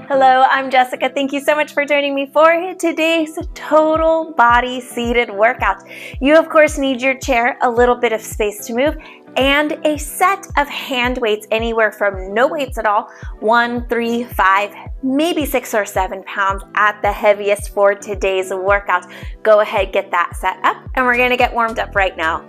Hello, I'm Jessica. Thank you so much for joining me for today's total body seated workout. You of course need your chair, a little bit of space to move, and a set of hand weights anywhere from no weights at all, 1, 3, 5, maybe 6 or 7 pounds at the heaviest for today's workout. Go ahead, get that set up, and we're gonna get warmed up right now.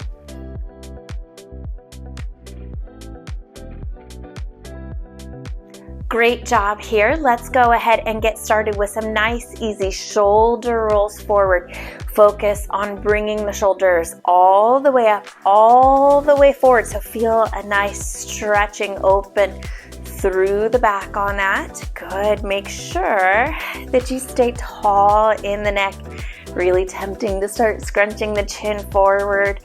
Great job here. Let's go ahead and get started with some nice, easy shoulder rolls forward. Focus on bringing the shoulders all the way up, all the way forward. So feel a nice stretching open through the back on that. Good. Make sure that you stay tall in the neck. Really tempting to start scrunching the chin forward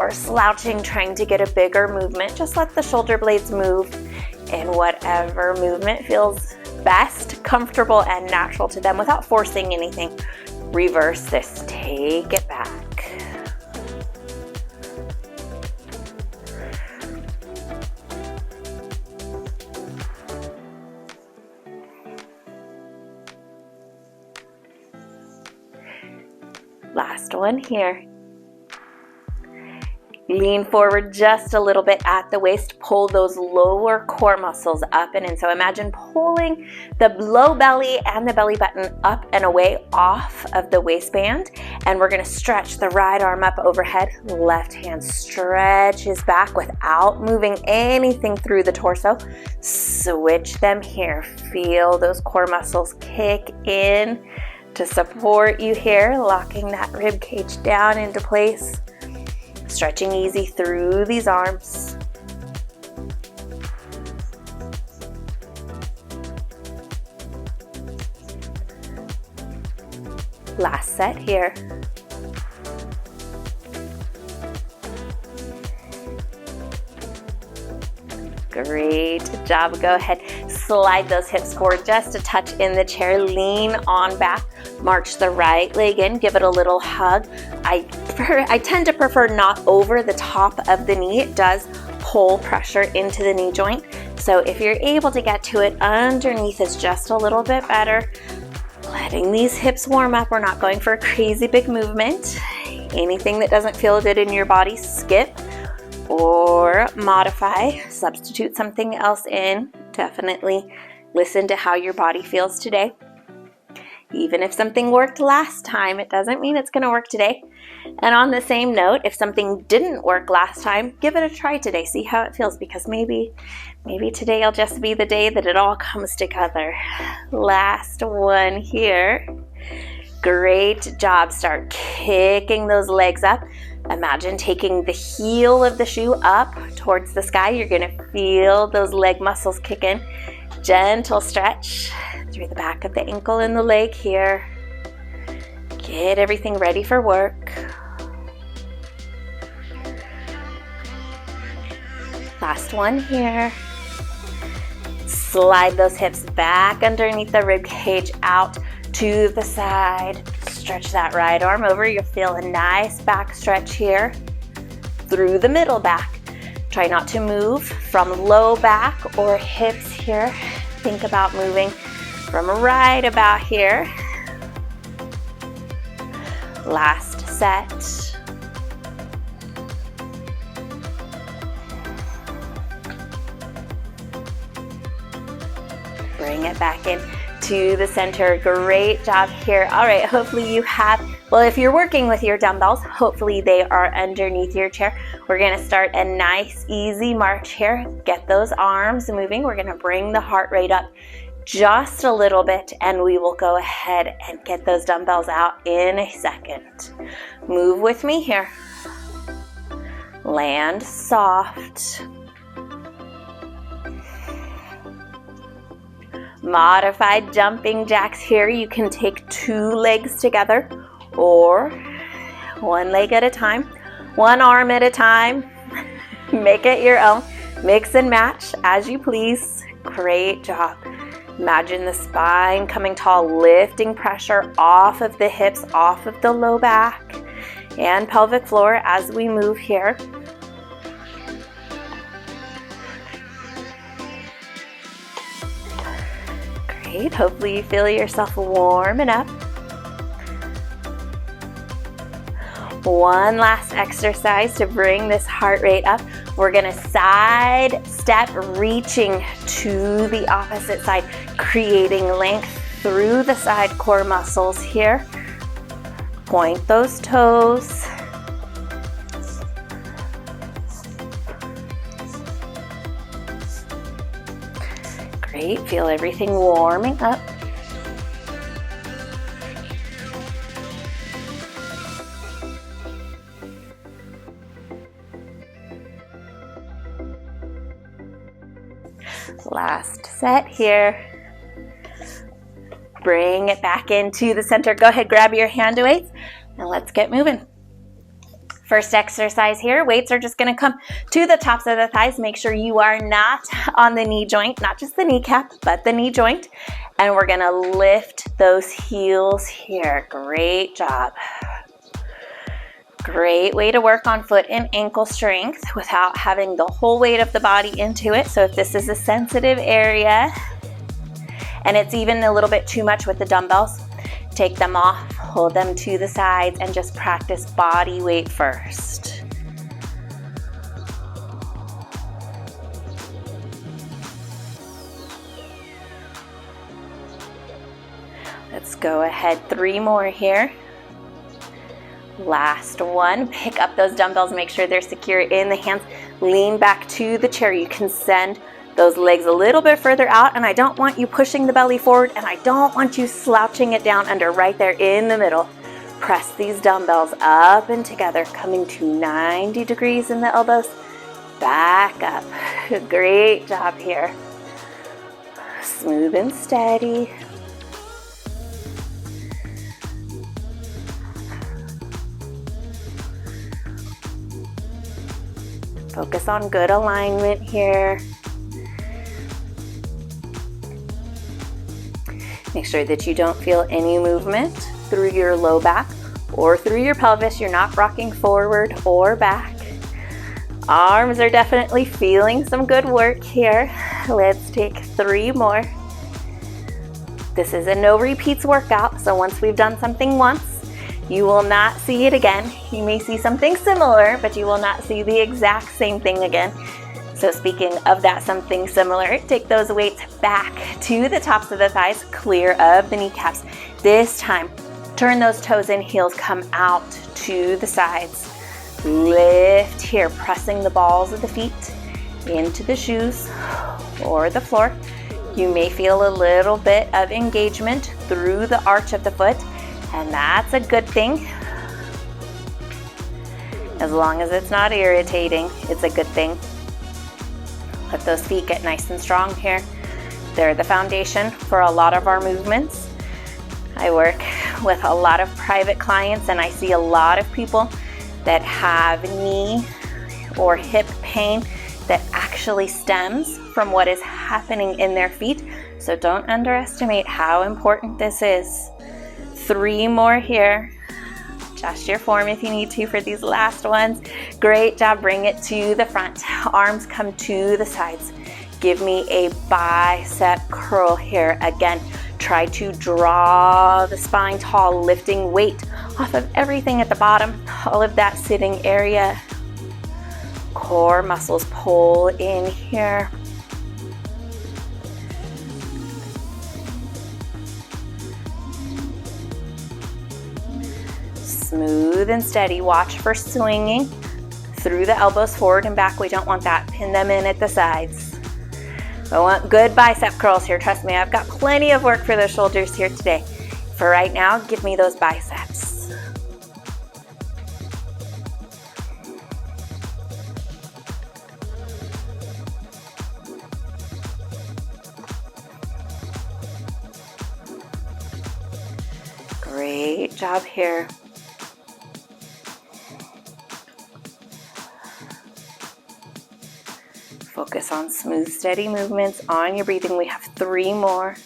or slouching, trying to get a bigger movement. Just let the shoulder blades move in whatever movement feels best, comfortable, and natural to them without forcing anything. Reverse this, take it back. Last one here. Lean forward just a little bit at the waist. Pull those lower core muscles up and in. So imagine pulling the low belly and the belly button up and away off of the waistband. And we're going to stretch the right arm up overhead. Left hand stretches back without moving anything through the torso. Switch them here. Feel those core muscles kick in to support you here, locking that rib cage down into place. Stretching easy through these arms. Last set here. Great job. Go ahead, slide those hips forward just a touch in the chair. Lean on back. March the right leg in. Give it a little hug. I tend to prefer not over the top of the knee. It does pull pressure into the knee joint. So if you're able to get to it underneath is just a little bit better. Letting these hips warm up. We're not going for a crazy big movement. Anything that doesn't feel good in your body, skip or modify. Substitute something else in. Definitely listen to how your body feels today. Even if something worked last time, it doesn't mean it's going to work today. And on the same note, if something didn't work last time, give it a try today. See how it feels, because maybe today will just be the day that it all comes together. Last one here. Great job. Start kicking those legs up. Imagine taking the heel of the shoe up towards the sky. You're going to feel those leg muscles kick in. Gentle stretch through the back of the ankle and the leg here. Get everything ready for work. Last one here. Slide those hips back underneath the rib cage out to the side. Stretch that right arm over. You'll feel a nice back stretch here through the middle back. Try not to move from low back or hips here. Think about moving from right about here. Last set. Bring it back in to the center. Great job here. All right, hopefully you have, well, if you're working with your dumbbells, hopefully they are underneath your chair. We're going to start a nice, easy march here. Get those arms moving. We're going to bring the heart rate up just a little bit, and we will go ahead and get those dumbbells out in a second. Move with me here. Land soft. Modified jumping jacks here. You can take 2 legs together or 1 leg at a time, 1 arm at a time. Make it your own. Mix and match as you please. Great job. Imagine the spine coming tall, lifting pressure off of the hips, off of the low back and pelvic floor as we move here. Great. Hopefully you feel yourself warming up. One last exercise to bring this heart rate up. We're gonna side step, reaching to the opposite side, creating length through the side core muscles here. Point those toes. Great, feel everything warming up. Last set here. Bring it back into the center. Go ahead, grab your hand weights, and let's get moving. First exercise here, weights are just gonna come to the tops of the thighs. Make sure you are not on the knee joint, not just the kneecap, but the knee joint. And we're gonna lift those heels here. Great job. Great way to work on foot and ankle strength without having the whole weight of the body into it. So if this is a sensitive area and it's even a little bit too much with the dumbbells, take them off, hold them to the sides, and just practice body weight first. Let's go ahead, 3 more here. Last one, pick up those dumbbells, make sure they're secure in the hands. Lean back to the chair. You can send those legs a little bit further out, and I don't want you pushing the belly forward, and I don't want you slouching it down under, right there in the middle. Press these dumbbells up and together, coming to 90 degrees in the elbows. Back up. Great job here. Smooth and steady. Focus on good alignment here. Make sure that you don't feel any movement through your low back or through your pelvis. You're not rocking forward or back. Arms are definitely feeling some good work here. Let's take 3 more. This is a no repeats workout, so once we've done something once, you will not see it again. You may see something similar, but you will not see the exact same thing again. So speaking of that something similar, take those weights back to the tops of the thighs, clear of the kneecaps. This time, turn those toes and heels, come out to the sides. Lift here, pressing the balls of the feet into the shoes or the floor. You may feel a little bit of engagement through the arch of the foot, and that's a good thing. As long as it's not irritating, it's a good thing. Let those feet get nice and strong here. They're the foundation for a lot of our movements. I work with a lot of private clients, and I see a lot of people that have knee or hip pain that actually stems from what is happening in their feet. So don't underestimate how important this is. 3 more here. Adjust your form if you need to for these last ones. Great job. Bring it to the front. Arms come to the sides. Give me a bicep curl here. Again, try to draw the spine tall, lifting weight off of everything at the bottom. All of that sitting area. Core muscles pull in here. Smooth and steady. Watch for swinging through the elbows forward and back. We don't want that. Pin them in at the sides. I want good bicep curls here. Trust me, I've got plenty of work for the shoulders here today. For right now, give me those biceps. Great job here. Focus on smooth, steady movements on your breathing. We have 3 more.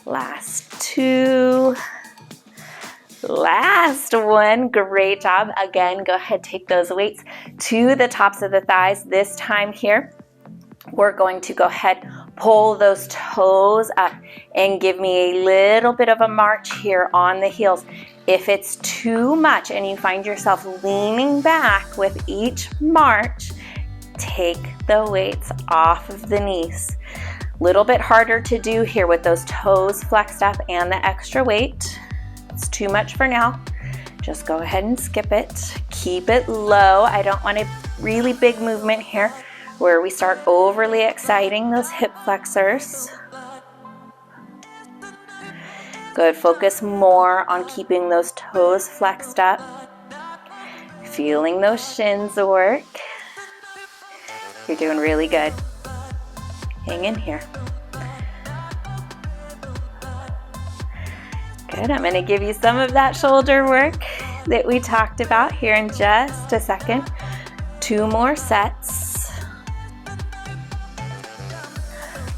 Last 2. Last one. Great job. Again, go ahead, take those weights to the tops of the thighs. This time here, we're going to go ahead, Pull those toes up and give me a little bit of a march here on the heels. If it's too much and you find yourself leaning back with each march, take the weights off of the knees. Little bit harder to do here with those toes flexed up and the extra weight. It's too much for now. Just go ahead and skip it. Keep it low. I don't want a really big movement here where we start overly exciting those hip flexors. Good, focus more on keeping those toes flexed up. Feeling those shins work. You're doing really good. Hang in here. Good, I'm gonna give you some of that shoulder work that we talked about here in just a second. 2 more sets.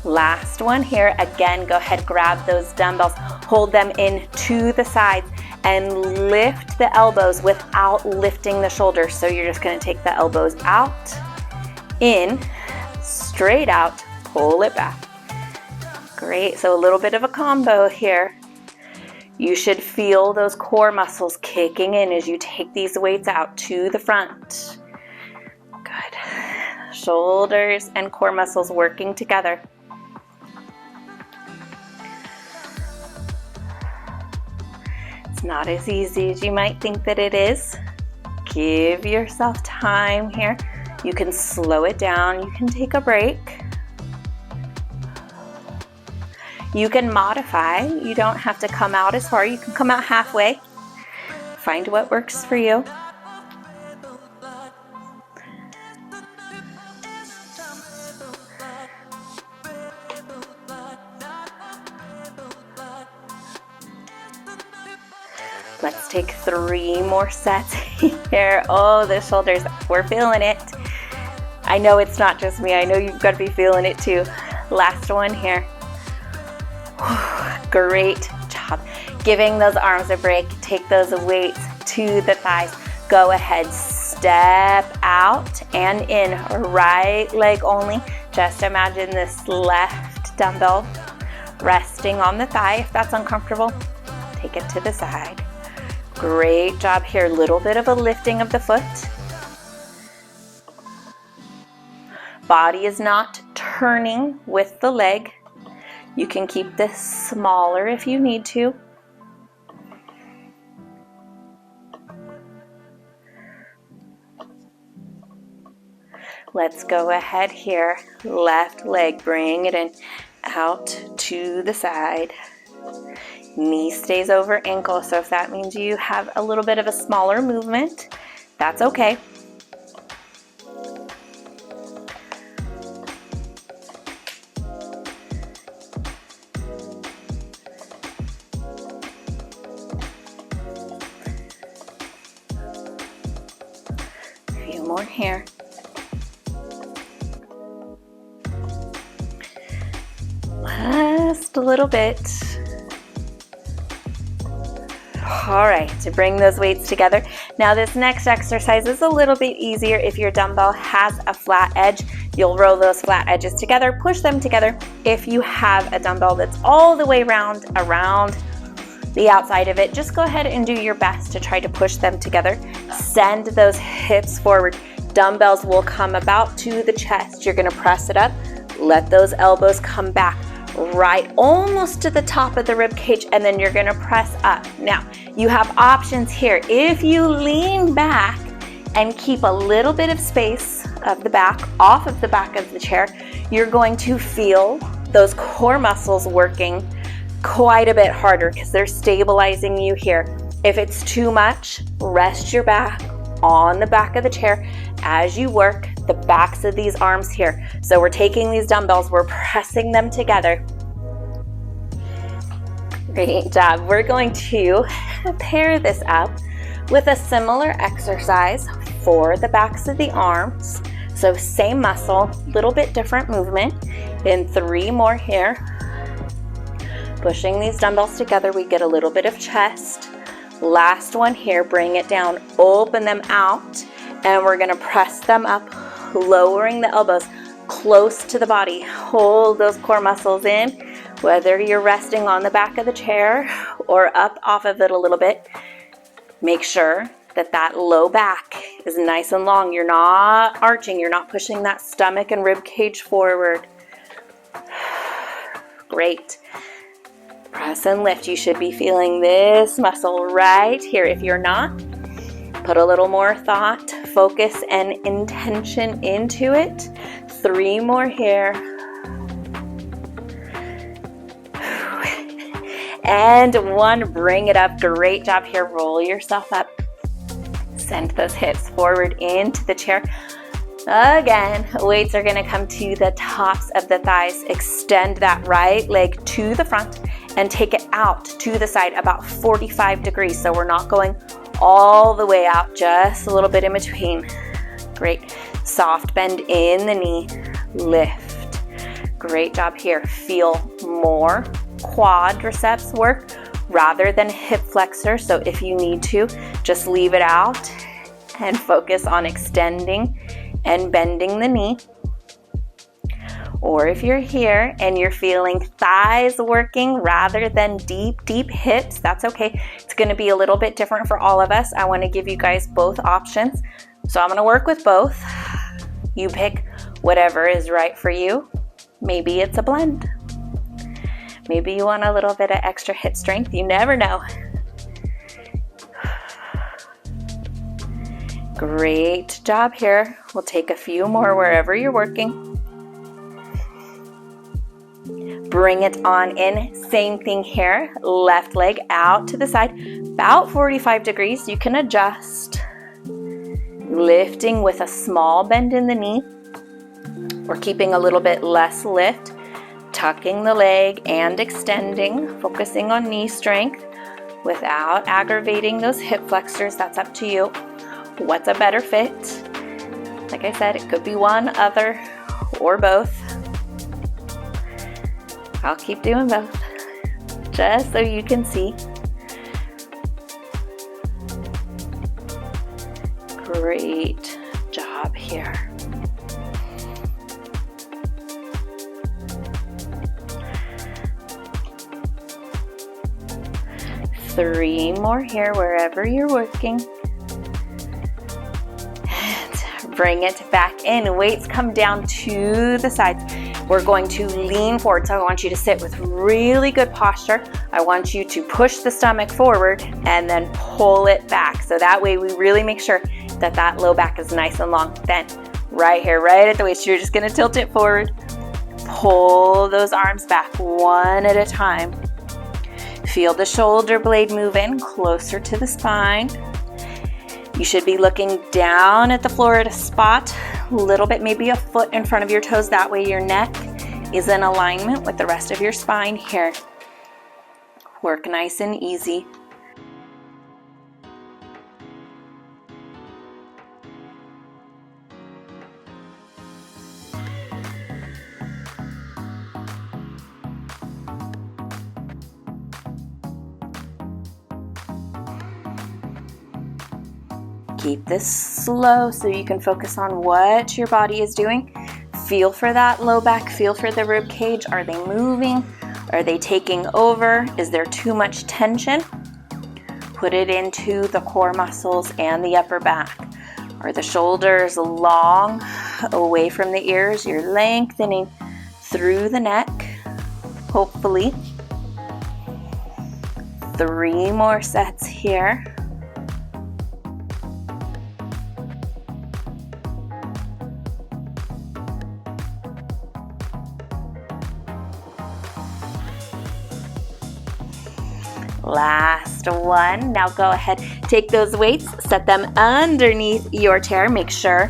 Last one here. Again, go ahead, grab those dumbbells, hold them in to the sides and lift the elbows without lifting the shoulders. So you're just gonna take the elbows out, in, straight out, pull it back. Great, so a little bit of a combo here. You should feel those core muscles kicking in as you take these weights out to the front. Good. Shoulders and core muscles working together. It's not as easy as you might think that it is. Give yourself time here. You can slow it down. You can take a break. You can modify. You don't have to come out as far. You can come out halfway. Find what works for you. Let's take 3 more sets here. Oh, the shoulders, we're feeling it. I know it's not just me. I know you've got to be feeling it too. Last one here. Great job. Giving those arms a break. Take those weights to the thighs. Go ahead, step out and in. Right leg only. Just imagine this left dumbbell resting on the thigh. If that's uncomfortable, take it to the side. Great job here. Little bit of a lifting of the foot. Body is not turning with the leg. You can keep this smaller if you need to. Let's go ahead here. Left leg, bring it in, out to the side. Knee stays over ankle, so if that means you have a little bit of a smaller movement, that's okay. A few more here. Just a little bit. All right, to bring those weights together. Now this next exercise is a little bit easier if your dumbbell has a flat edge. You'll roll those flat edges together, push them together. If you have a dumbbell that's all the way around the outside of it, just go ahead and do your best to try to push them together. Send those hips forward. Dumbbells will come about to the chest. You're gonna press it up, let those elbows come back right almost to the top of the rib cage, and then you're gonna press up. Now, you have options here. If you lean back and keep a little bit of space of the back, off of the back of the chair, you're going to feel those core muscles working quite a bit harder because they're stabilizing you here. If it's too much, rest your back on the back of the chair as you work the backs of these arms here. So we're taking these dumbbells, we're pressing them together. Great job. We're going to pair this up with a similar exercise for the backs of the arms. So same muscle, little bit different movement. In 3 more here. Pushing these dumbbells together, we get a little bit of chest. Last one here, bring it down, open them out, and we're gonna press them up, lowering the elbows, close to the body. Hold those core muscles in, whether you're resting on the back of the chair or up off of it a little bit. Make sure that that low back is nice and long. You're not arching, you're not pushing that stomach and rib cage forward. Great. Press and lift. You should be feeling this muscle right here. If you're not, put a little more thought, focus, and intention into it. 3 more here. And 1, bring it up. Great job here. Roll yourself up. Send those hips forward into the chair. Again, weights are gonna come to the tops of the thighs. Extend that right leg to the front and take it out to the side about 45 degrees. So we're not going all the way out, just a little bit in between. Great. Soft bend in the knee, lift. Great job here. Feel more quadriceps work rather than hip flexor. So if you need to, just leave it out and focus on extending and bending the knee. Or if you're here and you're feeling thighs working rather than deep hips, that's okay. It's going to be a little bit different for all of us. I want to give you guys both options. So I'm going to work with both. You pick whatever is right for you. Maybe it's a blend. Maybe you want a little bit of extra hip strength. You never know. Great job here. We'll take a few more wherever you're working. Bring it on in. Same thing here. Left leg out to the side, about 45 degrees. You can adjust. Lifting with a small bend in the knee. Or keeping a little bit less lift. Tucking the leg and extending. Focusing on knee strength without aggravating those hip flexors. That's up to you. What's a better fit? Like I said, it could be one, other, or both. I'll keep doing both, just so you can see. Great job here. Three more here, wherever you're working. Bring it back in. Weights come down to the sides. We're going to lean forward. So I want you to sit with really good posture. I want you to push the stomach forward and then pull it back. So that way we really make sure that that low back is nice and long. Then right here, right at the waist, you're just gonna tilt it forward. Pull those arms back one at a time. Feel the shoulder blade move in closer to the spine. You should be looking down at the floor at a spot, a little bit, maybe a foot in front of your toes. That way your neck is in alignment with the rest of your spine here. Work nice and easy. Keep this slow so you can focus on what your body is doing. Feel for that low back, feel for the rib cage. Are they moving? Are they taking over? Is there too much tension? Put it into the core muscles and the upper back. Are the shoulders long away from the ears? You're lengthening through the neck, hopefully. 3 more sets here. Last one. Now go ahead, take those weights, set them underneath your chair. Make sure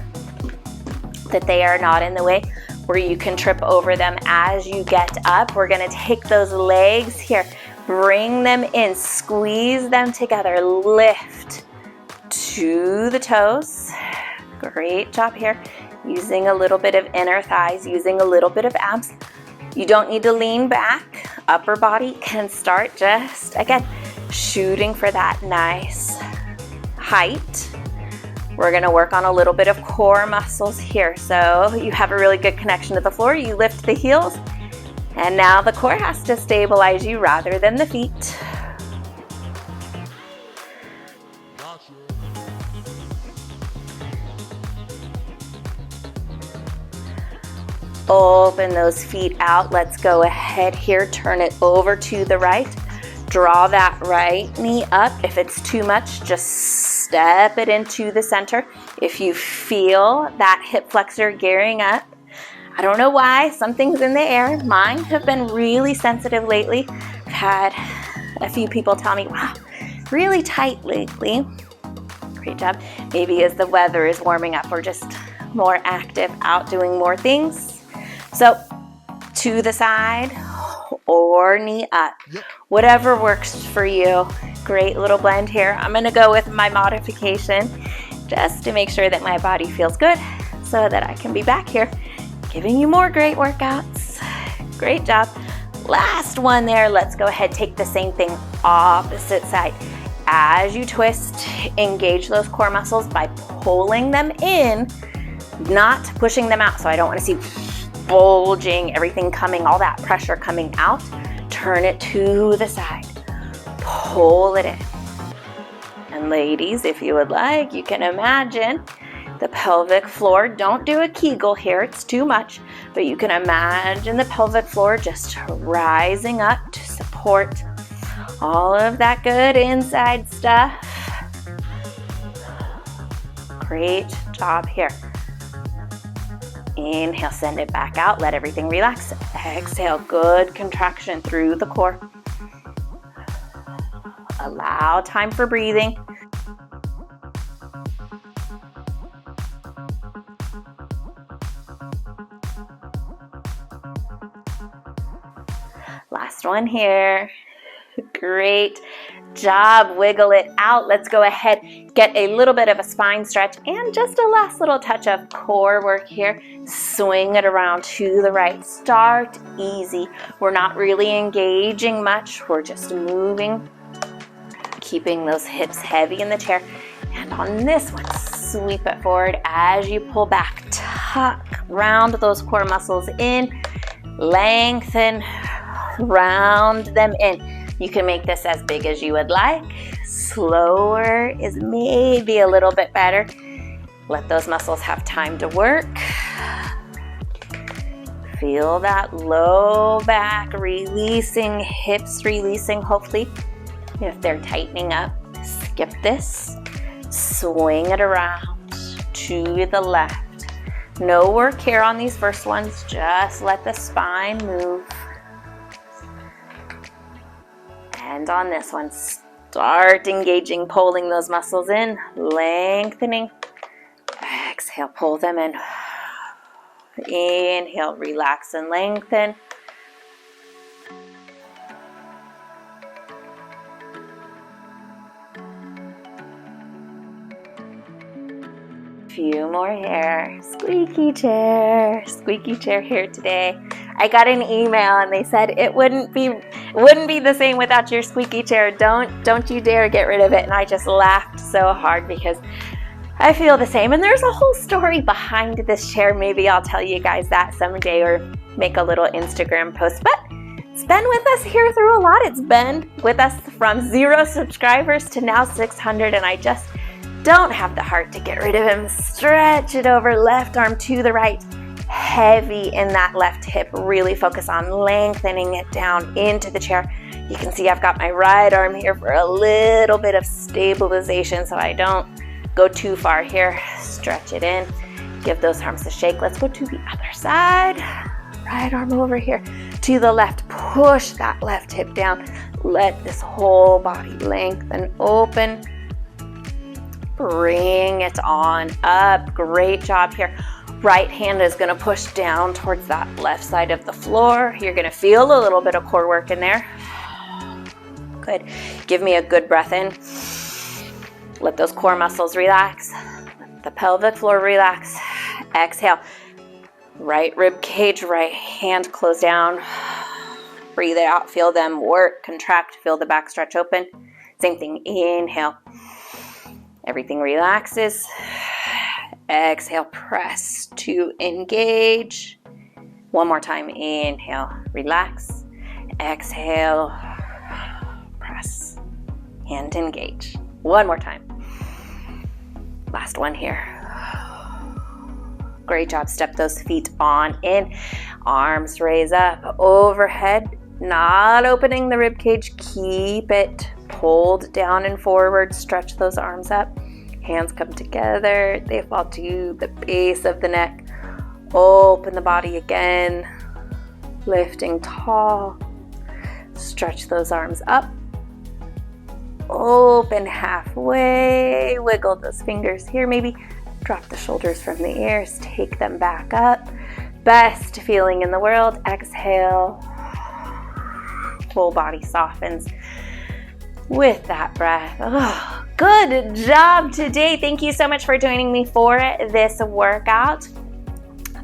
that they are not in the way where you can trip over them as you get up. We're gonna take those legs here, bring them in, squeeze them together, lift to the toes. Great job here. Using a little bit of inner thighs, using a little bit of abs. You don't need to lean back. Upper body can start just, again, shooting for that nice height. We're gonna work on a little bit of core muscles here. So you have a really good connection to the floor. You lift the heels, and now the core has to stabilize you rather than the feet. Open those feet out. Let's go ahead here, turn it over to the right. Draw that right knee up. If it's too much, just step it into the center. If you feel that hip flexor gearing up, I don't know why, something's in the air. Mine have been really sensitive lately. I've had a few people tell me, wow, really tight lately. Great job. Maybe as the weather is warming up, we're just more active, out doing more things. So to the side or knee up, whatever works for you. Great little blend here. I'm gonna go with my modification just to make sure that my body feels good so that I can be back here giving you more great workouts. Great job. Last one there. Let's go ahead, take the same thing, opposite side. As you twist, engage those core muscles by pulling them in, not pushing them out. So I don't want to see bulging, everything coming, all that pressure coming out. Turn it to the side, pull it in. And ladies, if you would like, you can imagine the pelvic floor. Don't do a Kegel here, it's too much, but you can imagine the pelvic floor just rising up to support all of that good inside stuff. Great job here. Inhale, send it back out, let everything relax. Exhale, good contraction through the core. Allow time for breathing. Last one here. Great job. Wiggle it out. Let's go ahead, get a little bit of a spine stretch and just a last little touch of core work here. Swing it around to the right. Start easy. We're not really engaging much. We're just moving, keeping those hips heavy in the chair. And on this one, sweep it forward as you pull back. Tuck, round those core muscles in, lengthen, round them in. You can make this as big as you would like. Slower is maybe a little bit better. Let those muscles have time to work. Feel that low back releasing, hips releasing, hopefully. If they're tightening up, skip this. Swing it around to the left. No work here on these first ones. Just let the spine move. And on this one, start engaging, pulling those muscles in, lengthening. Exhale, pull them in. Inhale, relax and lengthen. Few more here. Squeaky chair here today. I got an email and they said it wouldn't be the same without your squeaky chair. Don't you dare get rid of it. And I just laughed so hard because I feel the same. And there's a whole story behind this chair. Maybe I'll tell you guys that someday or make a little Instagram post. But it's been with us here through a lot. It's been with us from 0 subscribers to now 600, and I just don't have the heart to get rid of him. Stretch it over, left arm to the right. Heavy in that left hip. Really focus on lengthening it down into the chair. You can see I've got my right arm here for a little bit of stabilization so I don't go too far here. Stretch it in. Give those arms a shake. Let's go to the other side. Right arm over here to the left. Push that left hip down. Let this whole body lengthen, open. Bring it on up. Great job here. Right hand is going to push down towards that left side of the floor. You're going to feel a little bit of core work in there. Good. Give me a good breath in. Let those core muscles relax. Let the pelvic floor relax. Exhale. Right rib cage, right hand close down. Breathe it out. Feel them work, contract. Feel the back stretch open. Same thing. Inhale. Everything relaxes. Exhale, press to engage. One more time, inhale, relax. Exhale, press and engage. One more time. Last one here. Great job. Step those feet on in. Arms raise up overhead, not opening the rib cage. Keep it pulled down and forward. Stretch those arms up. Hands come together. They fall to the base of the neck. Open the body again. Lifting tall. Stretch those arms up. Open halfway. Wiggle those fingers here maybe. Drop the shoulders from the ears. Take them back up. Best feeling in the world. Exhale. Whole body softens with that breath. Oh, good job today. Thank you so much for joining me for this workout.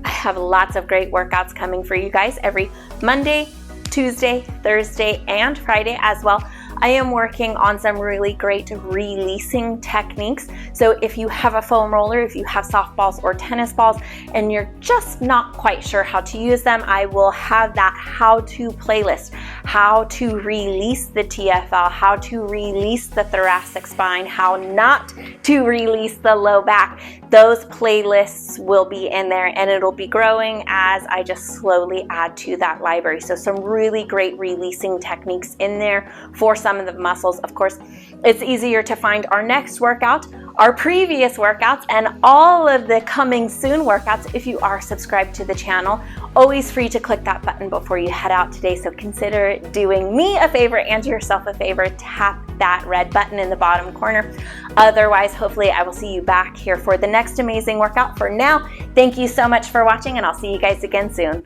I have lots of great workouts coming for you guys every Monday, Tuesday, Thursday, and Friday as well. I am working on some really great releasing techniques. So if you have a foam roller, if you have softballs or tennis balls, and you're just not quite sure how to use them, I will have that how-to playlist, how to release the TFL, how to release the thoracic spine, how not to release the low back. Those playlists will be in there, and it'll be growing as I just slowly add to that library. So some really great releasing techniques in there for some of the muscles. Of course, it's easier to find our next workout, our previous workouts, and all of the coming soon workouts if you are subscribed to the channel. Always free to click that button before you head out today. So consider doing me a favor and yourself a favor. Tap that red button in the bottom corner. Otherwise, hopefully I will see you back here for the next amazing workout. For now, thank you so much for watching, and I'll see you guys again soon.